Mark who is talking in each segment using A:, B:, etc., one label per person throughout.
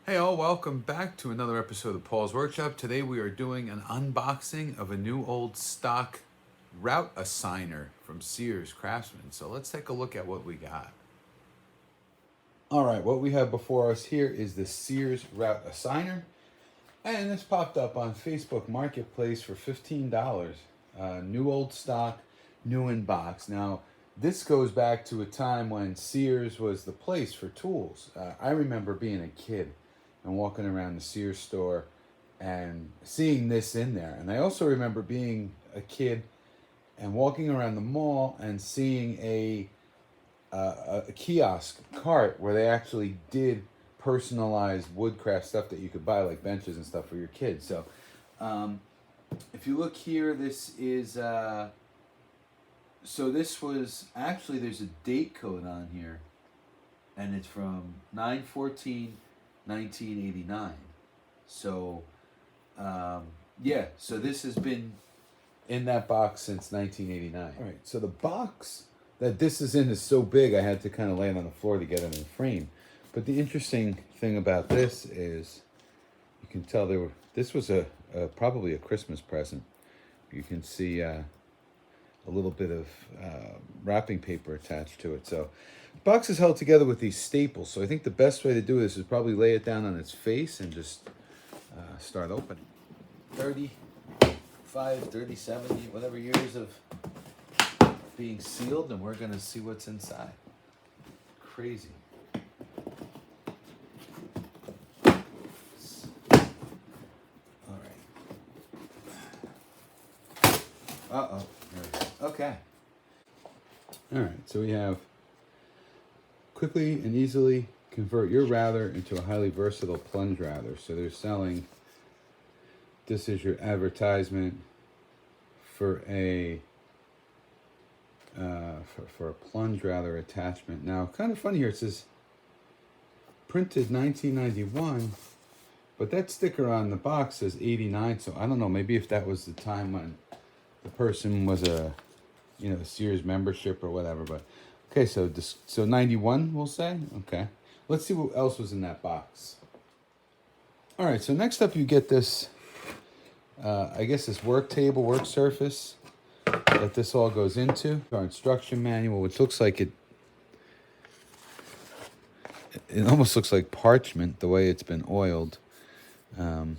A: Hey all, welcome back to another episode of Paul's Workshop. Today we are doing an unboxing of a new old stock Rout-A-Signer from Sears Craftsman. So let's take a look at what we got. All right, what we have before us here is the Sears Rout-A-Signer. And this popped up on Facebook Marketplace for $15. New old stock, new in box. Now, this goes back to a time when Sears was the place for tools. I remember being a kid and walking around the Sears store and seeing this in there. And I also remember being a kid and walking around the mall and seeing a kiosk cart where they actually did personalized woodcraft stuff that you could buy, like benches and stuff for your kids. So if you look here, this is so this was actually, there's a date code on here, and it's from 9/14/1989. So yeah, so this has been in that box since 1989. All right, so the box that this is in is so big I had to kind of lay it on the floor to get it in the frame. But the interesting thing about this is you can tell this was probably a Christmas present. You can see a little bit of wrapping paper attached to it. So the box is held together with these staples. So I think the best way to do this is probably lay it down on its face and just start opening. 35, 37, whatever years of being sealed, and we're going to see what's inside. Crazy. All right. Uh-oh. There we go. Okay. All right, so we have quickly and easily convert your router into a highly versatile plunge router. So they're selling, this is your advertisement for a plunge router attachment. Now, kind of funny here, it says printed 1991, but that sticker on the box says 89. So I don't know, maybe if that was the time when the person was a Sears membership or whatever. But okay, so 91 we'll say. Okay, let's see what else was in that box. All right, so next up you get this I guess this work table, work surface that this all goes into. Our instruction manual, which looks like it almost looks like parchment the way it's been oiled. And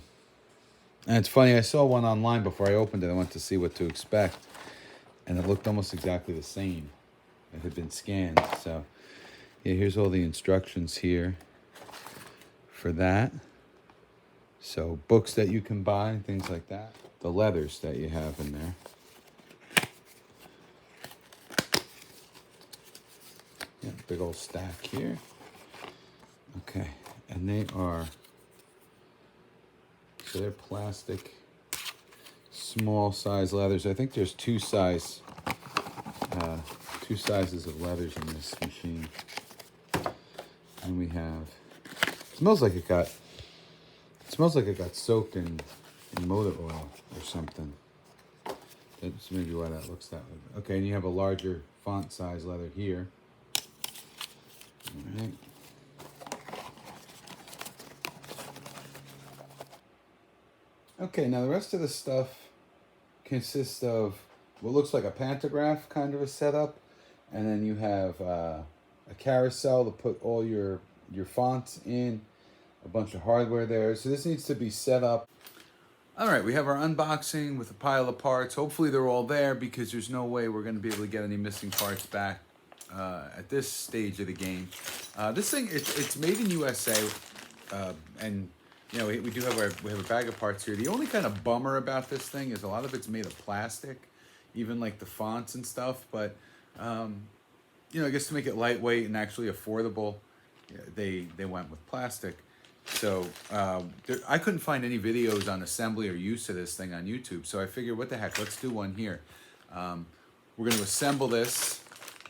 A: it's funny, I saw one online before I opened it. I went to see what to expect, and it looked almost exactly the same. It had been scanned. So yeah, here's all the instructions here for that. So books that you can buy, things like that. The leathers that you have in there. Yeah, big old stack here. Okay, and they're plastic, small size leathers. I think there's two sizes of leathers in this machine. And we have, it smells like it got soaked in motor oil or something. That's maybe why that looks that way. Okay, and you have a larger font size leather here. All right. Okay, now the rest of the stuff consists of what looks like a pantograph kind of a setup, and then you have a carousel to put all your fonts in, a bunch of hardware there. So this needs to be set up. All right, we have our unboxing with a pile of parts. Hopefully they're all there, because there's no way we're going to be able to get any missing parts back at this stage of the game. This thing, it's made in USA, and we do have a bag of parts here. The only kind of bummer about this thing is a lot of it's made of plastic, even like the fonts and stuff. But I guess to make it lightweight and actually affordable, they went with plastic. So I couldn't find any videos on assembly or use of this thing on YouTube. So I figured, what the heck, let's do one here. We're going to assemble this.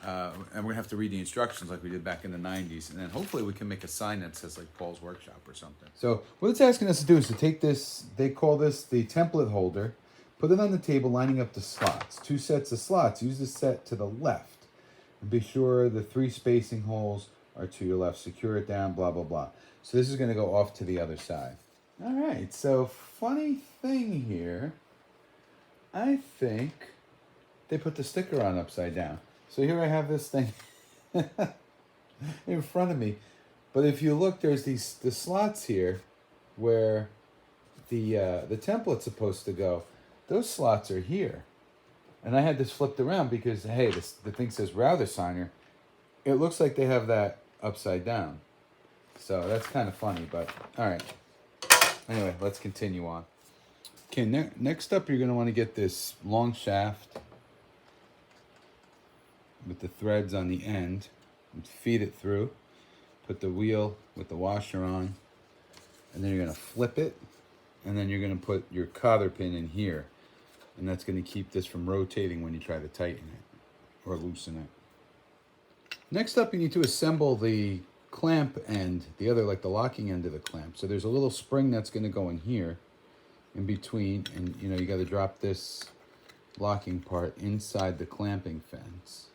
A: And we're going to have to read the instructions like we did back in the 90s. And then hopefully we can make a sign that says like Paul's Workshop or something. So what it's asking us to do is to take this, they call this the template holder, put it on the table lining up the slots. 2 sets of slots. Use the set to the left. And be sure the 3 spacing holes are to your left. Secure it down, blah, blah, blah. So this is going to go off to the other side. All right, so funny thing here, I think they put the sticker on upside down. So here I have this thing in front of me. But if you look, there's the slots here where the template's supposed to go. Those slots are here. And I had this flipped around because, hey, the thing says Rout-A-Signer. It looks like they have that upside down. So that's kind of funny, but all right. Anyway, let's continue on. Okay, next up, you're going to want to get this long shaft with the threads on the end and feed it through. Put the wheel with the washer on, and then you're going to flip it, and then you're going to put your cotter pin in here, and that's going to keep this from rotating when you try to tighten it or loosen it. Next up, you need to assemble the clamp end, the other, like the locking end of the clamp. So there's a little spring that's going to go in here in between, and you know, you got to drop this locking part inside the clamping fence,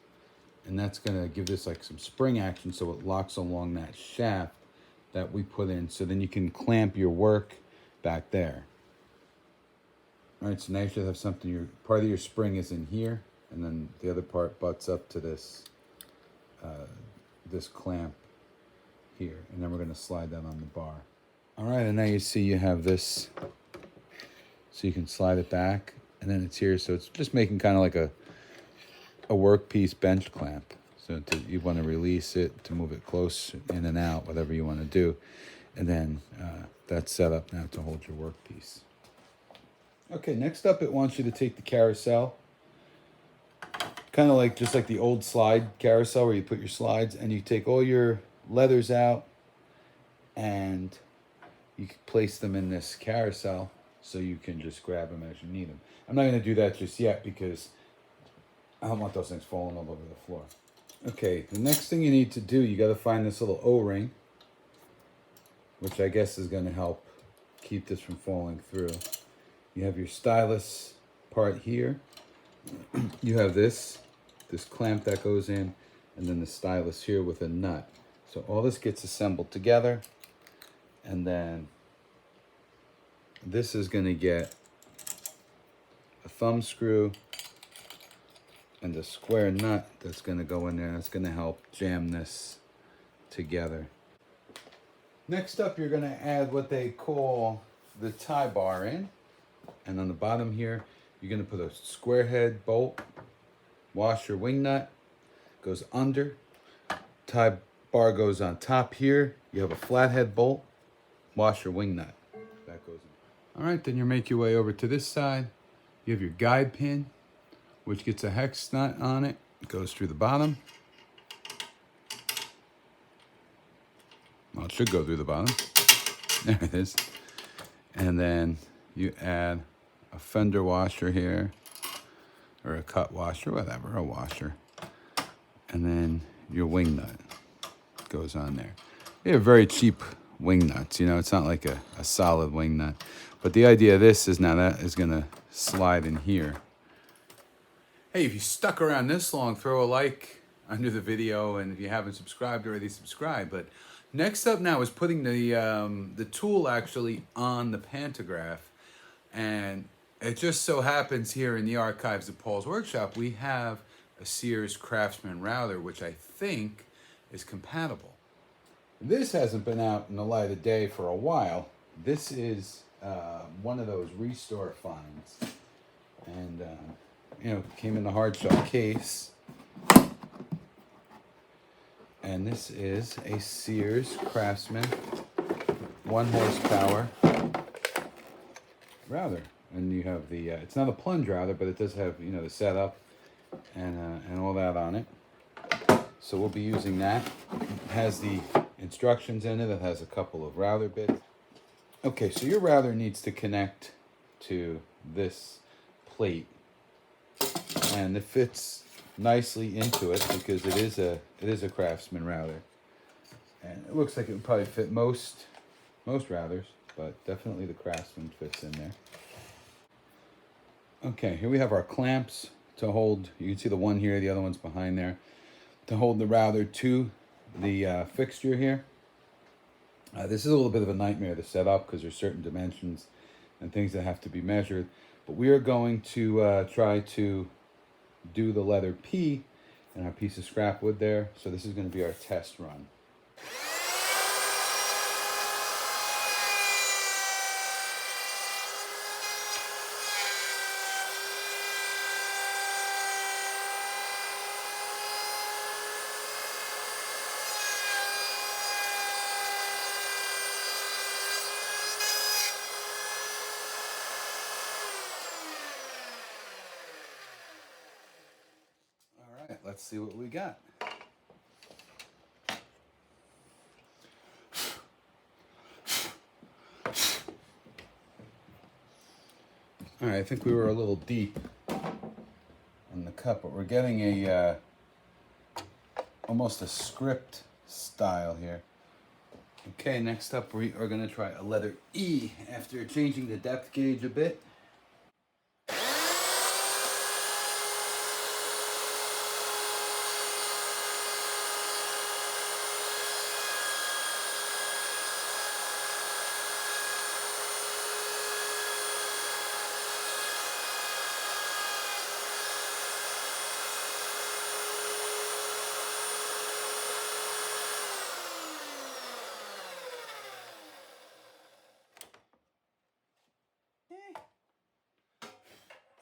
A: and that's going to give this like some spring action so it locks along that shaft that we put in, so then you can clamp your work back there. All right, so now you should have something, part of your spring is in here, and then the other part butts up to this this clamp here, and then we're going to slide that on the bar. All right, and now you see you have this, so you can slide it back, and then it's here, so it's just making kind of like a workpiece bench clamp. So you want to release it to move it close in and out, whatever you want to do, and then that's set up now to hold your workpiece. Okay, next up, it wants you to take the carousel, kind of like just like the old slide carousel where you put your slides, and you take all your leathers out and you can place them in this carousel so you can just grab them as you need them. I'm not going to do that just yet because I don't want those things falling all over the floor. Okay, the next thing you need to do, you got to find this little O-ring, which I guess is going to help keep this from falling through. You have your stylus part here. You have this clamp that goes in, and then the stylus here with a nut. So all this gets assembled together, and then this is going to get a thumb screw and a square nut that's going to go in there. That's going to help jam this together. Next up, you're going to add what they call the tie bar in. And on the bottom here, you're going to put a square head bolt, washer wing nut, goes under, tie bar goes on top here. You have a flathead bolt, washer wing nut. That goes in. All right, then you make your way over to this side. You have your guide pin, which gets a hex nut on it. It goes through the bottom. Well, it should go through the bottom. There it is. And then you add a fender washer here, or a cut washer, whatever, a washer. And then your wing nut goes on there. They have very cheap wing nuts, you know, it's not like a solid wing nut. But the idea of this is now that is going to slide in here. Hey, if you stuck around this long, throw a like under the video, and if you haven't subscribed already, subscribe. But next up now is putting the tool actually on the pantograph, and it just so happens here in the archives of Paul's workshop we have a Sears Craftsman router, which I think is compatible. This hasn't been out in the light of day for a while. This is one of those restore finds, and you know, came in the hard shell case. And this is a Sears Craftsman 1 horsepower router. And you have the, it's not a plunge router, but it does have, you know, the setup and all that on it. So we'll be using that. It has the instructions in it. It has a couple of router bits. Okay, so your router needs to connect to this plate. And it fits nicely into it because it is a Craftsman router, and it looks like it would probably fit most routers, but definitely the Craftsman fits in there. Okay, here we have our clamps to hold. You can see the one here, the other one's behind there, to hold the router to the fixture here. This is a little bit of a nightmare to set up because there's certain dimensions and things that have to be measured. But we are going to try to do the letter P in our piece of scrap wood there. So this is going to be our test run. All right, let's see what we got. All right, I think we were a little deep on the cut, but we're getting a almost a script style here. Okay, next up we are going to try a letter E after changing the depth gauge a bit.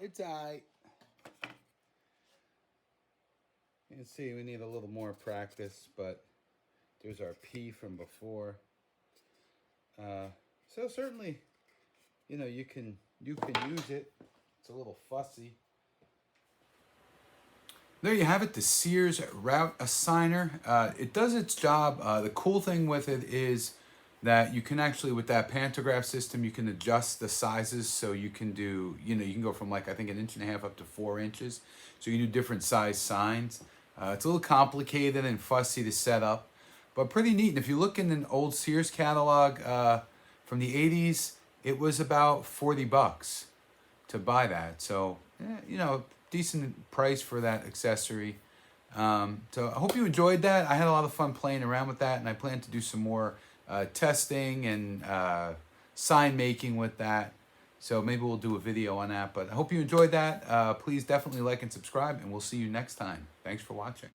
A: It's alright. You can see we need a little more practice, but there's our P from before. So certainly, you know, you can use it. It's a little fussy. There you have it, the Sears Rout-A-Signer. It does its job. The cool thing with it is that you can actually, with that pantograph system, you can adjust the sizes. So you can do, you know, you can go from like, I think 1.5 inches up to 4 inches. So you can do different size signs. It's a little complicated and fussy to set up, but pretty neat. And if you look in an old Sears catalog from the 80s, it was about $40 to buy that. So, you know, decent price for that accessory. So I hope you enjoyed that. I had a lot of fun playing around with that, and I plan to do some more testing and sign making with that. So maybe we'll do a video on that. But I hope you enjoyed that. Please definitely like and subscribe, and we'll see you next time. Thanks for watching.